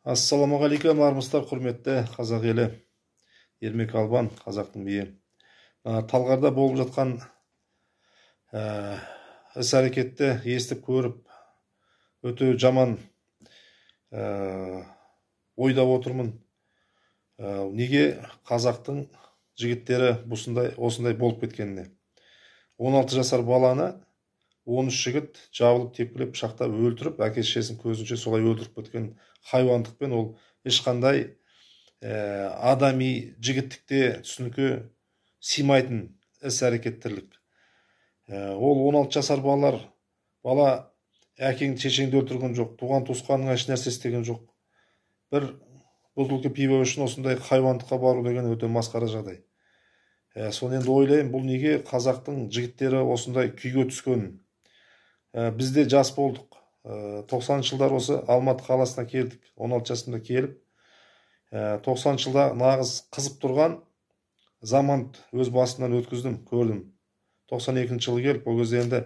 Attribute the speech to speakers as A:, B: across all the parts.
A: Ассалаумағалейкум армысыздар, құрметті қазақ елі. Ермек Албан, қазақтың биі. Талғарда болып жатқан іс-әрекетті естіп көріп, өте жаман ойда отырмын. Неге қазақтың жігіттері осындай болып кеткеніне. 16 жасар баланы 13 жігіт жабылып тепкілеп пышақтап өлтіріп, әке-шешесінің көзінше солай өлтіріп кеткен хайуандықпен, ол ешқандай адами жігіттікте түсінікке сыймайтын іс-әрекеттерлік. Ол 16 жасар бала әкеңді шешеңді өлтірген жоқ, туған туысқанның еш нәрсе істеген жоқ. Бір бутылка пиво үшін осындай хайуандыққа бару деген өте масқара жағдай. Соны енді ойлаймын, бұл неге қазақтың жігіттері осындай күйге түскен. Бізде жас болдық. 90 жылдар осы Алматы қаласына келдік. 16 жасымда келіп, 90 жылда нағыз қызып тұрған заман өз басымнан өткіздім, көрдім. 92 жылы келіп, ол кезде енді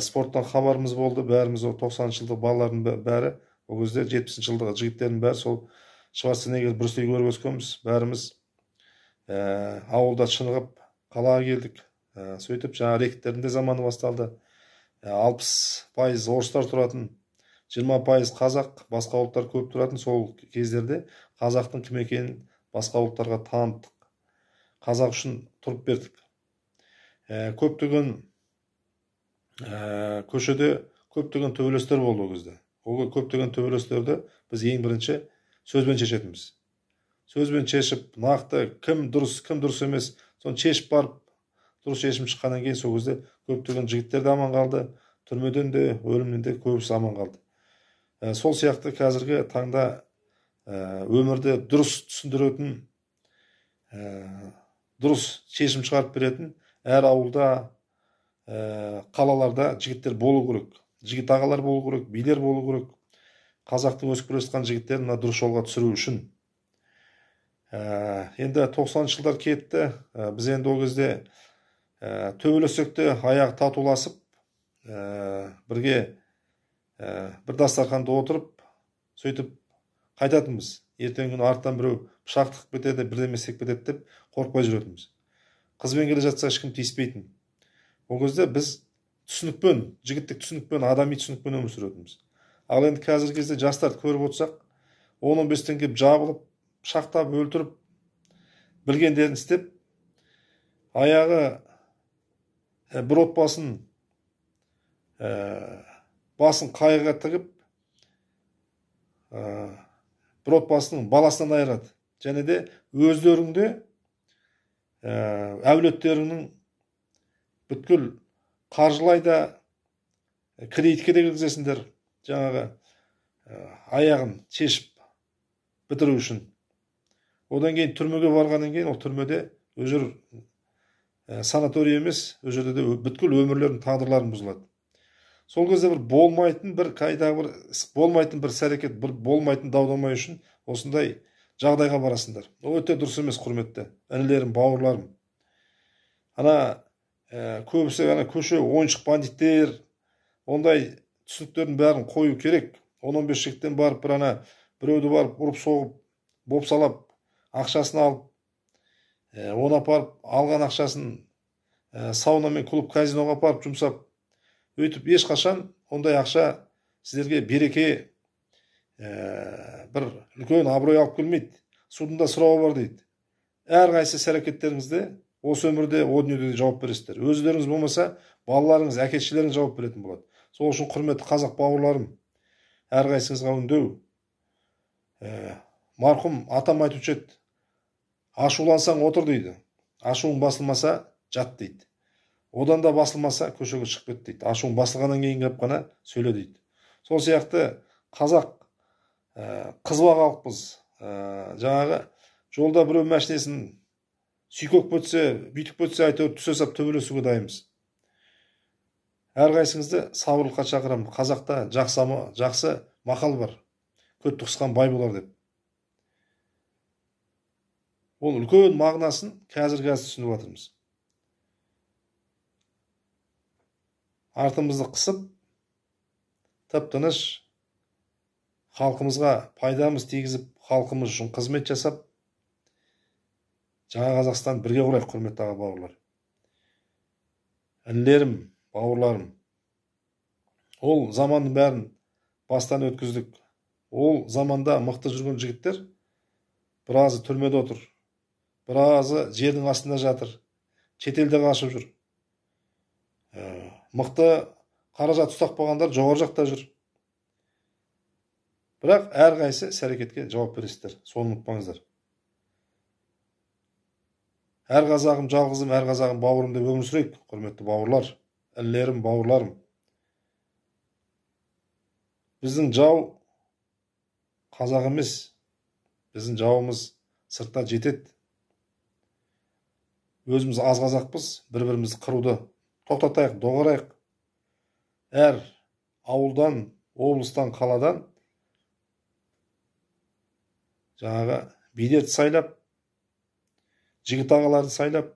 A: спорттан хабарымыз болды. Бәріміз 90 жылдық балалардың бәрі, ол кезде 70 жылдық жігіттердің бәрі сол Шварценеггер Брюс Ли көріп өскенбіз. Бәріміз ауылда шынығып қалаға келдік. Сөйтіп жаңа рекеттердің де заманы басталды. 60% орыстар тұратын, 20% қазақ, басқа ұлттар көп тұратын. Сол кездерде қазақтың кім екенін басқа ұлттарға таныттық. Қазақ үшін тұрып бердік. Көптеген көшеде көптеген төбелестер болды ол кезде. Ол көптеген төбелестерді біз ең бірінші сөзбен шешетінбіз. Сөзбен шешіп, нақты кім дұрыс емес, соны шешіп барып, дұрыс шешім шыққаннан кейін сол кезде көптеген жігіттер де аман қалды, түрмеден де, өлімнен де көбісі аман қалды. Сол сияқты қазіргі таңда өмірді дұрыс түсіндіретін, дұрыс шешім шығарып беретін әр ауылда, қалаларда жігіттер болу керек. Жігіт ағалар болу керек, билер болу керек. Қазақтың өсіп келе жатқан жігіттерін дұрыс жолға түсіру үшін. Енді 90 жылдар кетті. Біз енді ол кезде төбелесек те аяғы татуласып, бірге бір дастарханда отырып, сөйтіп қайтатынбыз. Ертеңгі күні артынан біреу пышақ тығып кетеді, бірдеме істеп кетеді деп қорықпай жүретінбіз. Қызбен келе жатса ешкім тиіспейтін. Ол кезде біз түсінікпен, жігіттік түсінікпен, адами түсінікпен өмір сүретінбіз. Ал енді қазіргі кезде жастарды көріп отырсақ, 10-15-тен келіп жабылып, пышақтап өлтіріп, білгендерін істеп, аяғы бір отбасын басын қайғыға тігіп, бір отбасының баласынан айырады. Және де өздеріңде әулеттерінің бүткіл қаржылай да кредитке де кіргізесіңдер, жаңағы аяғын шешіп бітіру үшін. Одан кейін түрмеге барғаннан кейін, ол түрмеде өжір санаторий емес, ол жерде де бүткіл өмірлердің тағдырларын бұзылады. Сол кезде бір болмайтын, болмайтын бір іс-әрекет, бір болмайтын дау-дамай үшін осындай жағдайға барасыңдар. Ол өте дұрыс емес, құрметті інілерім, бауырларым. Көбісі көше ойыншық бандиттер, ондай түсініктердің бәрін қою керек. 10-15 жігіттен барып, біреуді барып ұрып соғып, бопсалап, ақшасын алып, оны апарып, алған ақшасын сауна мен клуб, казиноға апарып жұмсап, өйтіп ешқашан ондай ақша сіздерге береке, бір үлкен абырой алып келмейді. Судында сұрауы бар дейді. Әрқайсы іс-әрекеттеріңізде осы өмірде, о дүниеде жауап бересіздер. Өздеріңіз болмаса, балаларыңыз, әке-шешелеріңіз жауап беретін болады. Сол үшін құрметті қазақ бауырларым, әрқайсыңызға үндеу. Марқұм атам айтушы еді, ашулансаң отыр дейді. Ашуың басылмаса жат дейді. Одан да басылмаса көшеге шығып кет дейді. Ашуың басылғаннан кейін келіп қана сөйле дейді. Сол сияқты қазақ қызба халықпыз. Жаңағы жолда біреу машинесін сүйкек бөтсе, бүйтік бөтсе, әйтеуір түсе сап төбелесуге дайынбыз. Әрқайсыңызды сабырлыққа шақырамын. Қазақта жақсы мақал бар. Көтті қысқан бай болар деп. Ол үлкен мағынасын қазір түсініп жатырмыз. Артымызды қысып, тып-тыныш халқымызға пайдамыз тигізіп, халқымыз үшін қызмет жасап, жаңа Қазақстан бірге құрайық, құрметті аға бауырлар. Інілерім, бауырларым, ол заманның бәрін бастан өткіздік. Ол заманда мықты жүрген жігіттер біразы түрмеде отыр, біразы жердің астында жатыр, шетелде қашып жүр. Мықты қаражат ұстап болғандар жоғары жақта жүр. Бірақ әрқайсы іс-әрекетке жауап бересіздер, соны ұмытпаңыздар. Әр қазағым жалғызым, әр қазағым бауырым деп өмір сүрейік, құрметті бауырлар, інілерім, бауырларым. Біздің жау қазақ емес, біздің жауымыз сыртта жетеді. Өзіміз аз қазақпыз, бір-бірімізді қыруды тоқтатайық, доғарайық. Әр ауылдан, облыстан, қаладан жаңағы бидерді сайлап, жігіт ағаларды сайлап,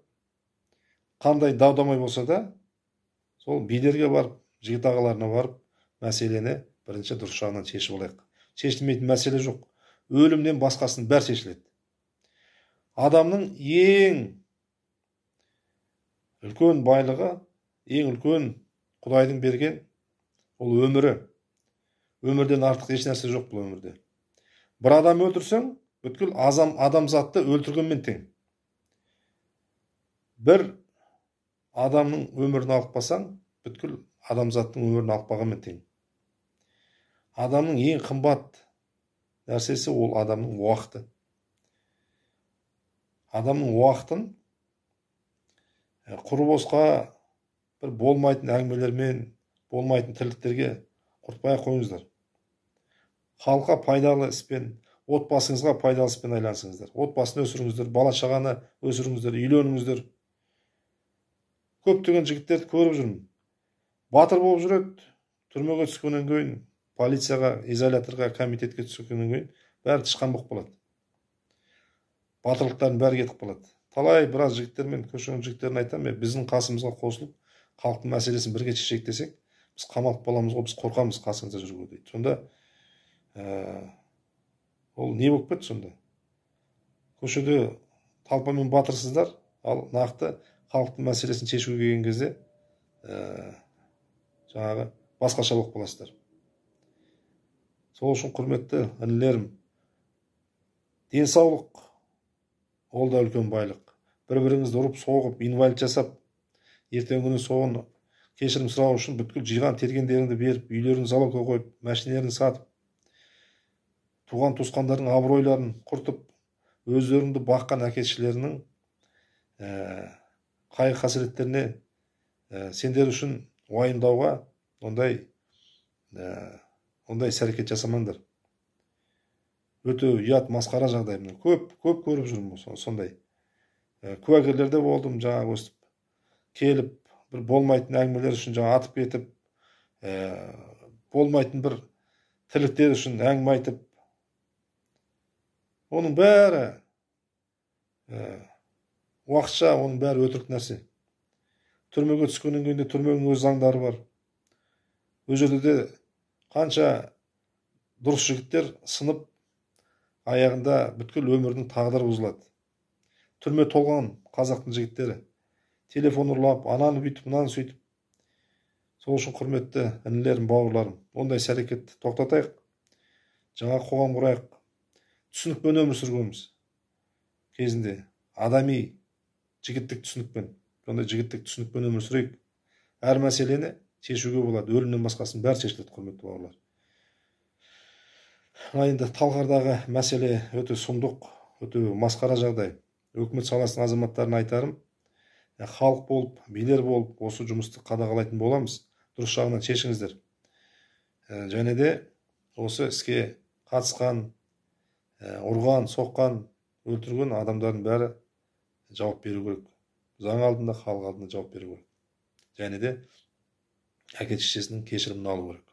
A: қандай дау-дамай болса да, сол бидерге барып, жігіт ағаларына барып, мәселені бірінші дұрыс жағынан шешіп алайық. Шешілмейтін мәселе жоқ. Өлімнен басқасының бәрі шешіледі. Адамның ең үлкен байлығы, ең үлкен Құдайдың берген ол өмірі. Өмірден артық еш нәрсе жоқ бұл өмірде. Бір адам өлтірсең, бүткіл адамзатты өлтіргенмен тең. Бір адамның өмірін алып қалсаң, бүткіл адамзаттың өмірін алып қалғанмен тең. Адамның ең қымбат нәрсесі ол адамның уақыты. Адамның уақытын құр босқа бір болмайтын әңгімелермен, болмайтын тірліктерге құртпай қойыңыздар. Халыққа пайдалы іспен, отбасыңызға пайдалы іспен айлансыңыздар. Отбасын өсіріңіздер, бала шағаны өсіріңіздер, үйленіңіздер. Көптеген жігіттерді көріп жүрмін. Батыр болып жүреді, түрмеге түскеннен кейін, полицияға, изоляторға, комитетке түскеннен кейін, бәрі тышқан болып қалады. Батырлықтардың бәрі кетіп қалады. Талай біраз жігіттермен, көшенің жігіттерін айтамын, біздің қасымызға қосылып, халықтың мәселесін бірге шешейік десек, біз қамалып қаламыз ғой, біз қорқамыз қасыңызда жүруге дейді. Сонда ол не болып кетті сонда? Көшеде талпамен батырсыздар, ал нақты халықтың мәселесін шешуге келген кезде жаңағы басқаша болып қаласыздар. Сол үшін құрметті інілерім, денсаулық ол да үлкен байлық. Бір-біріңізді ұрып, соғып, инвалид жасап, ертеңгі күні соған кешірім сұрау үшін бүткіл жиған тергендеріңді беріп, үйлерін залогқа қойып, машиналарын сатып, туған туысқандардың абыройларын құртып, өздеріңді баққан әкешілерінің қайғы қасіреттеріне сендер үшін уайымдауға ондай іс-әрекет жасамаңдар. Өте ұят, масқара жағдай. Көп көріп жүрмін сондай. Куәгерлерде болдым, жаңағы өстіп келіп, бір болмайтын әңгімелер үшін жаңа атып кетіп, болмайтын бір тірліктер үшін әңгіме айтып, оның бәрі уақытша, оның бәрі өтірік нәрсе. Түрмеге түскеннен кейін де түрменің өз заңдары бар. Өз жерде де қанша дұрыс жігіттер сынып, аяғында бүткіл өмірдің тағдыры бұзылады. Түрме толған қазақтың жігіттері. Телефон ұрлап, ананы бүйтіп, мынаны сөйтіп. Сол үшін құрметті інілерім, бауырларым, ондай іс-әрекетті тоқтатайық. Жаңа қоғам құрайық. Түсінікпен өмір сүргенбіз. Кезінде адами жігіттік түсінікпен, сондай жігіттік түсінікпен өмір сүрейік. Әр мәселені шешуге болады. Өлімнен басқасын бәрі шешіледі, құрметті бауырлар. Енді Талғардағы мәселе өте сұмдық, өте масқара жағдай. Өкімет саласының азаматтарына айтарым, халық болып, билер болып, осы жұмысты қадағалайтын боламыз. Дұрыс жағынан шешіңіздер. Және де осы іске қатысқан, ұрған, соққан, өлтірген адамдардың бәрі жауап беру керек. Заң алдында, халық алдында жауап беру керек. Және де әке-шешесінің кешірімін алу керек.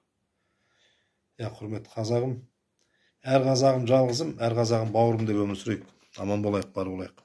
A: Құрметті қазағым, әр қазағым жалғызым, әр қазағым бауырым деп өмір сүрейік. Аман болайық, бар болайық.